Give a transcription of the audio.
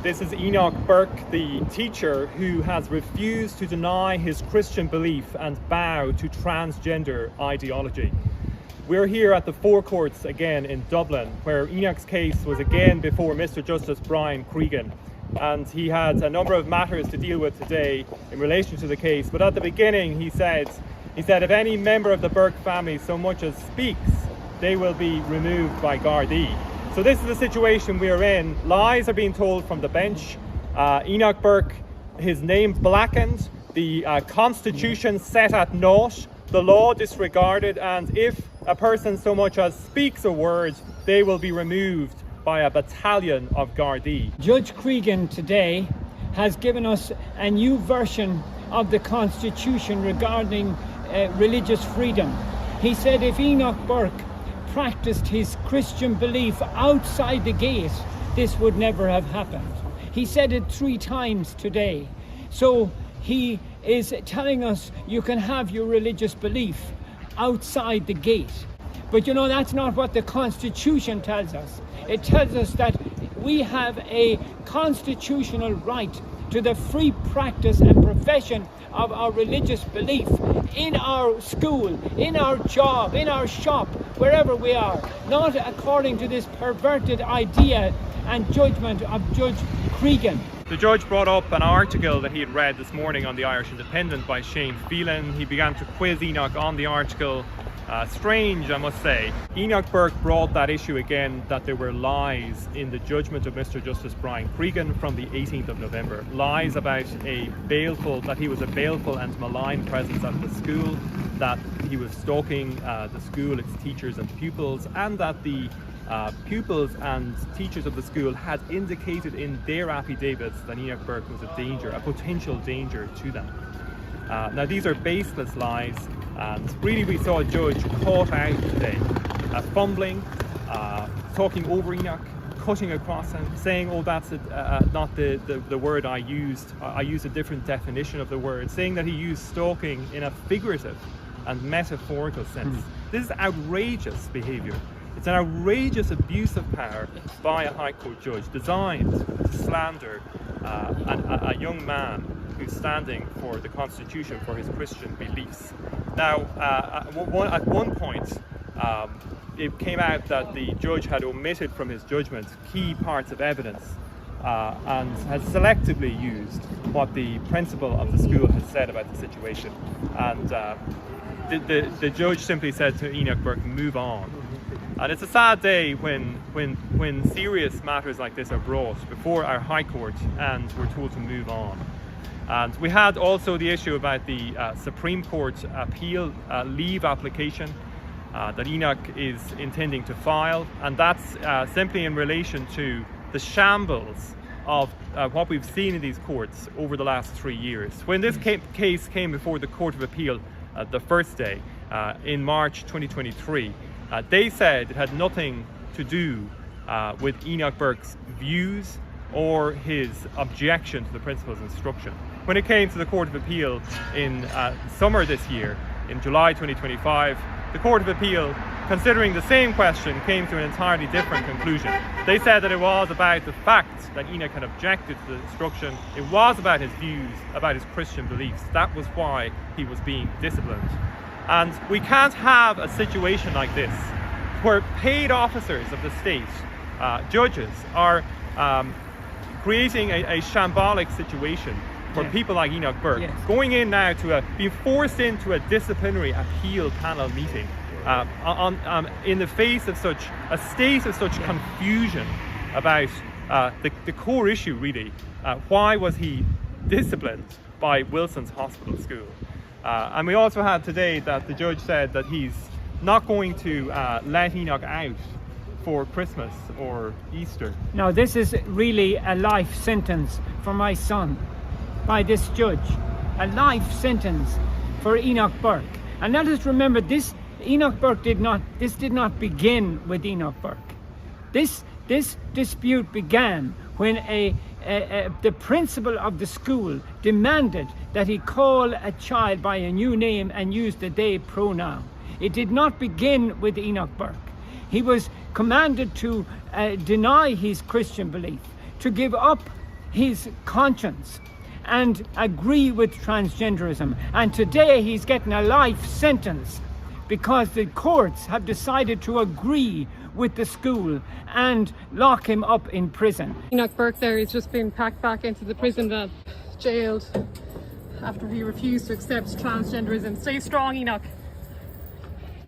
This is Enoch Burke, the teacher who has refused to deny his Christian belief and bow to transgender ideology. We're here at the forecourts again in Dublin, where Enoch's case was again before Mr. Justice Brian Cregan, and he had a number of matters to deal with today in relation to the case. But at the beginning he said, if any member of the Burke family so much as speaks, they will be removed by Gardaí. So this is the situation we are in. Lies are being told from the bench. Enoch Burke, his name blackened, the constitution set at naught, the law disregarded, and if a person so much as speaks a word, they will be removed by a battalion of Gardaí. Judge Cregan today has given us a new version of the constitution regarding religious freedom. He said if Enoch Burke practiced his Christian belief outside the gate, this would never have happened. He said it 3 times today. So he is telling us you can have your religious belief outside the gate. But you know, that's not what the Constitution tells us. It tells us that we have a constitutional right to the free practice and profession of our religious belief in our school, in our job, in our shop, wherever we are, not according to this perverted idea and judgment of Judge Cregan. The judge brought up an article that he had read this morning on the Irish Independent by shameful. He began to quiz Enoch on the article. Strange, I must say. Enoch Burke brought that issue again, that there were lies in the judgment of Mr. Justice Brian Cregan from the 18th of November. Lies about that he was a baleful and malign presence at the school, that he was stalking the school, its teachers and pupils, and that the pupils and teachers of the school had indicated in their affidavits that Enoch Burke was a danger, a potential danger to them. Now these are baseless lies, and really we saw a judge caught out today, fumbling, talking over Enoch, cutting across him, saying, oh, that's not the word I used. I used a different definition of the word, saying that he used stalking in a figurative and metaphorical sense. This is outrageous behaviour. It's an outrageous abuse of power by a High Court judge designed to slander a young man who's standing for the Constitution, for his Christian beliefs. Now, at one point, it came out that the judge had omitted from his judgment key parts of evidence and had selectively used what the principal of the school had said about the situation. And the judge simply said to Enoch Burke, move on. And it's a sad day when serious matters like this are brought before our High Court and we're told to move on. And we had also the issue about the Supreme Court appeal leave application that Enoch is intending to file, and that's simply in relation to the shambles of what we've seen in these courts over the last 3 years. When this case came before the Court of Appeal the first day in March 2023, they said it had nothing to do with Enoch Burke's views or his objection to the principal's instruction. When it came to the Court of Appeal in summer this year, in July 2025, the Court of Appeal, considering the same question, came to an entirely different conclusion. They said that it was about the fact that Enoch had objected to the instruction. It was about his views, about his Christian beliefs. That was why he was being disciplined. And we can't have a situation like this, where paid officers of the state, judges, are creating a shambolic situation for people like Enoch Burke, going in now to be forced into a disciplinary appeal panel meeting in the face of such a state of such confusion about the core issue, really. Why was he disciplined by Wilson's Hospital School? And we also had today that the judge said that he's not going to let Enoch out for Christmas or Easter. Now this is really a life sentence for my son by this judge. A life sentence for Enoch Burke. And let us remember, this Enoch Burke did not begin with Enoch Burke. This dispute began when the principal of the school demanded that he call a child by a new name and use the they pronoun. It did not begin with Enoch Burke. He was commanded to deny his Christian belief, to give up his conscience and agree with transgenderism. And today he's getting a life sentence because the courts have decided to agree with the school and lock him up in prison. Enoch Burke there, he's just been packed back into the prison van, jailed after he refused to accept transgenderism. Stay strong, Enoch.